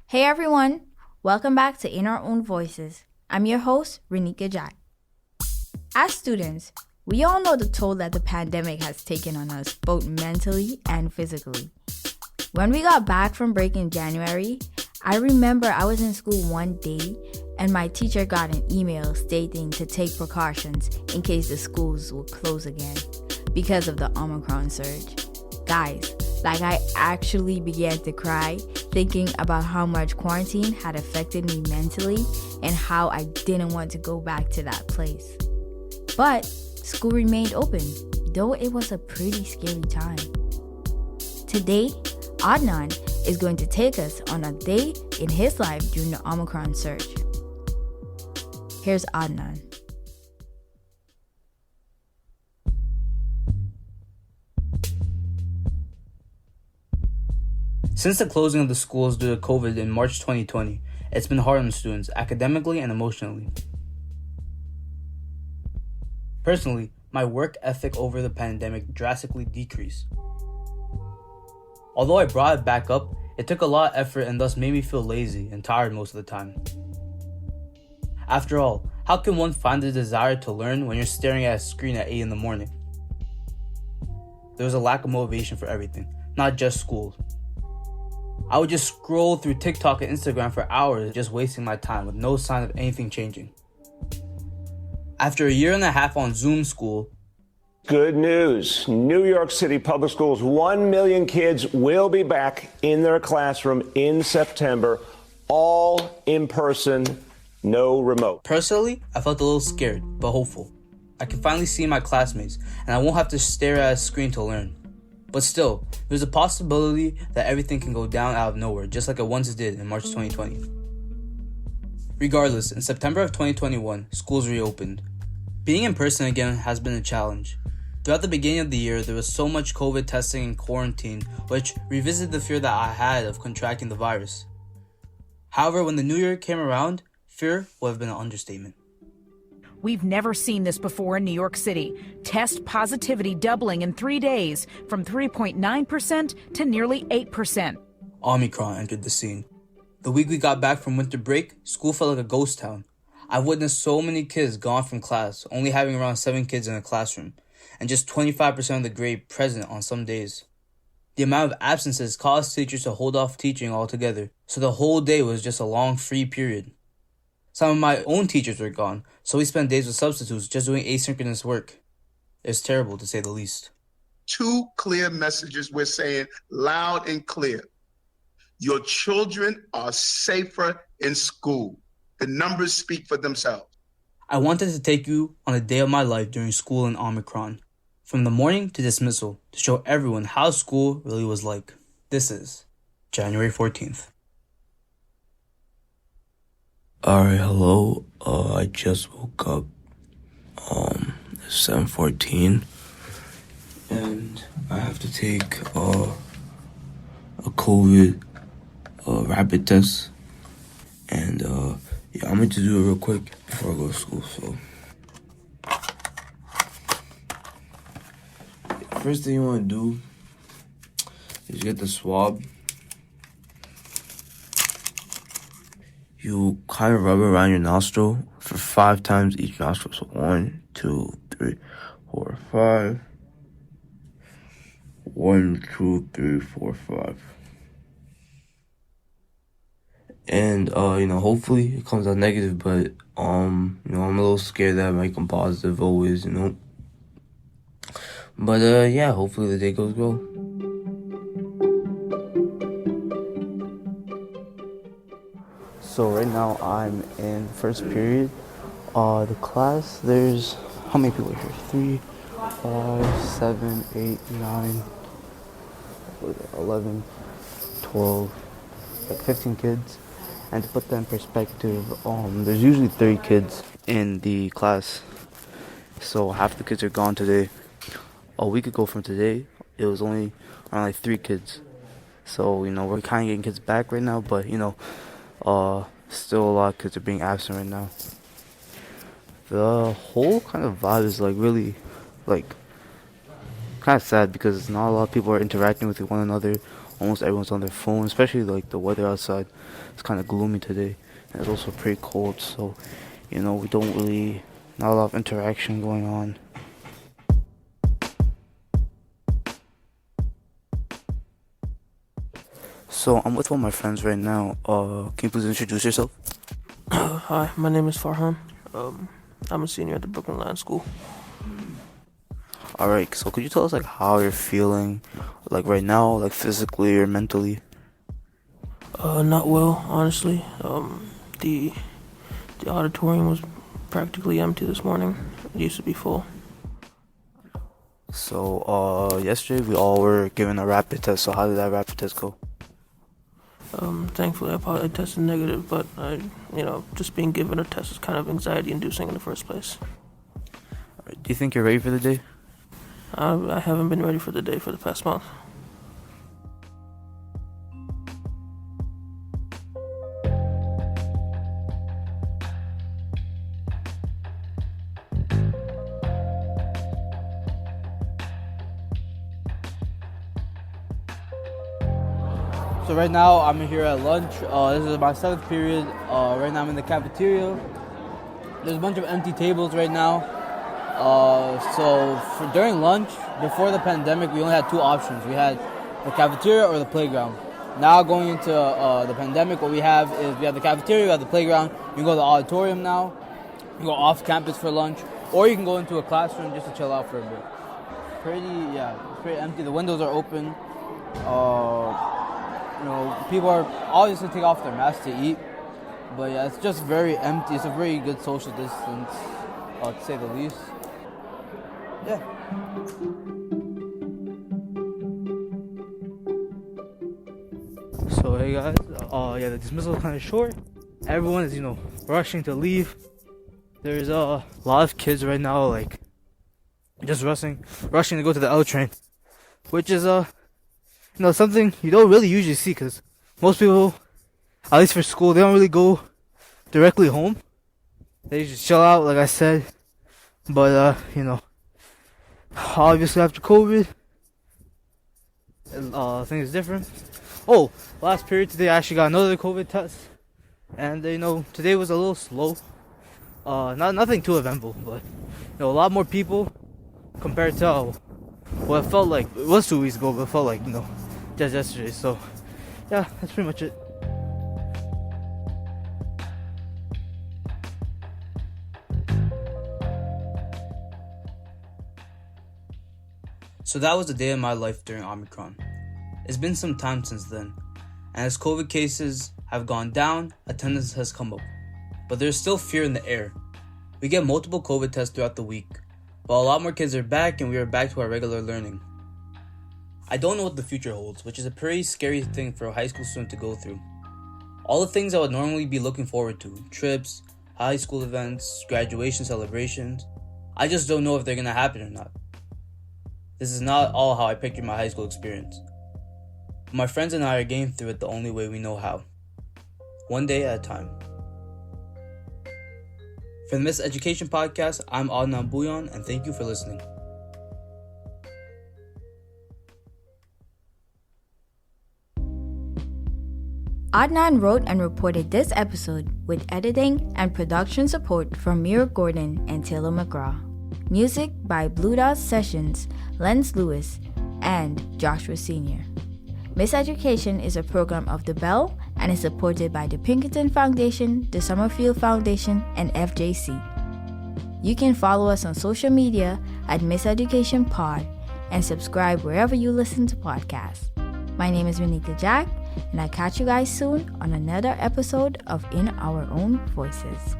Hey everyone, welcome back to In Our Own Voices. I'm your host, Renika Jai. As students, we all know the toll that the pandemic has taken on us, both mentally and physically. When we got back from break in January, I remember I was in school one day and my teacher got an email stating to take precautions in case the schools would close again because of the Omicron surge. Guys, I actually began to cry thinking about how much quarantine had affected me mentally and how I didn't want to go back to that place. But school remained open, though it was a pretty scary time. Today, Adnan is going to take us on a day in his life during the Omicron surge. Here's Adnan. Since the closing of the schools due to COVID in March 2020, it's been hard on students, academically and emotionally. Personally, my work ethic over the pandemic drastically decreased. Although I brought it back up, it took a lot of effort and thus made me feel lazy and tired most of the time. After all, how can one find the desire to learn when you're staring at a screen at 8 in the morning? There was a lack of motivation for everything, not just school. I would just scroll through TikTok and Instagram for hours, just wasting my time with no sign of anything changing. After a year and a half on Zoom school, good news. New York City Public Schools, 1 million kids will be back in their classroom in September, all in person, no remote. Personally, I felt a little scared, but hopeful. I can finally see my classmates, and I won't have to stare at a screen to learn. But still, there's a possibility that everything can go down out of nowhere, just like it once did in March 2020. Regardless, in September of 2021, schools reopened. Being in person again has been a challenge. Throughout the beginning of the year, there was so much COVID testing and quarantine, which revisited the fear that I had of contracting the virus. However, when the new year came around, fear would have been an understatement. We've never seen this before in New York City. Test positivity doubling in 3 days from 3.9% to nearly 8%. Omicron entered the scene. The week we got back from winter break, school felt like a ghost town. I've witnessed so many kids gone from class, only having around 7 kids in a classroom, and just 25% of the grade present on some days. The amount of absences caused teachers to hold off teaching altogether, so the whole day was just a long free period. Some of my own teachers were gone, so we spent days with substitutes just doing asynchronous work. It's terrible, to say the least. 2 clear messages we're saying loud and clear. Your children are safer in school. The numbers speak for themselves. I wanted to take you on a day of my life during school in Omicron, from the morning to dismissal, to show everyone how school really was like. This is January 14th. Alright, hello. I just woke up. It's 7:14, and I have to take a COVID rapid test, and I'm going to do it real quick before I go to school. So, first thing you want to do is get the swab. You kind of rub it around your nostril for 5 times each nostril. So 1, 2, 3, 4, 5. 1, 2, 3, 4, 5. And, hopefully it comes out negative, but, I'm a little scared that it might come positive always, But, hopefully the day goes well. So right now I'm in first period. The class, there's, how many people are here? 3, 5, 7, 8, 9, 11, 12, like 15 kids. And to put that in perspective, there's usually 30 kids in the class. So half the kids are gone today. A week ago from today, it was only around 3 kids. So, we're kind of getting kids back right now, but, still a lot of kids are being absent right now. The whole kind of vibe is really kind of sad because not a lot of people are interacting with one another almost everyone's on their phone, especially like the weather outside. It's kind of gloomy today, and it's also pretty cold, so we don't really, not a lot of interaction going on. So I'm with one of my friends right now. Can you please introduce yourself? Hi, my name is Farhan. I'm a senior at the Brooklyn Lions School. Alright, so could you tell us like how you're feeling, like right now, like physically or mentally? Not well, honestly. The auditorium was practically empty this morning. It used to be full. So yesterday we all were given a rapid test. So how did that rapid test go? Thankfully I tested negative, but just being given a test is kind of anxiety inducing in the first place. Alright, do you think you're ready for the day? I haven't been ready for the day for the past month. So right now I'm here at lunch. This is my 7th period. Right now I'm in the cafeteria. There's a bunch of empty tables right now. During lunch, before the pandemic, we only had 2 options. We had the cafeteria or the playground. Now going into the pandemic, what we have is we have the cafeteria, we have the playground. You can go to the auditorium now. You can go off campus for lunch, or you can go into a classroom just to chill out for a bit. It's pretty empty. The windows are open. People are obviously take off their masks to eat, but yeah, it's just very empty. It's a very good social distance, to say the least. Yeah. So hey guys, the dismissal is kind of short. Everyone is rushing to leave. There's a lot of kids right now like just rushing to go to the L train, which is something you don't really usually see, because most people, at least for school, they don't really go directly home. They just chill out, like I said. But obviously after COVID, things is different. Oh, last period today I actually got another COVID test, and today was a little slow. Nothing too eventful, but a lot more people compared to what it felt like. It was 2 weeks ago, but it felt like just yesterday. So yeah, that's pretty much it. So that was the day of my life during Omicron. It's been some time since then, and as COVID cases have gone down, attendance has come up. But there's still fear in the air. We get multiple COVID tests throughout the week, but a lot more kids are back and we are back to our regular learning. I don't know what the future holds, which is a pretty scary thing for a high school student to go through. All the things I would normally be looking forward to, trips, high school events, graduation celebrations, I just don't know if they're gonna happen or not. This is not all how I pictured my high school experience. But my friends and I are getting through it the only way we know how. One day at a time. For the Miseducation podcast, I'm Adnan Bouyon, and thank you for listening. Adnan wrote and reported this episode with editing and production support from Mira Gordon and Taylor McGraw. Music by Blue Dot Sessions, Lenz Lewis, and Joshua Sr. Miseducation is a program of The Bell and is supported by the Pinkerton Foundation, the Summerfield Foundation, and FJC. You can follow us on social media at Miseducation Pod and subscribe wherever you listen to podcasts. My name is Renika Jack, and I'll catch you guys soon on another episode of In Our Own Voices.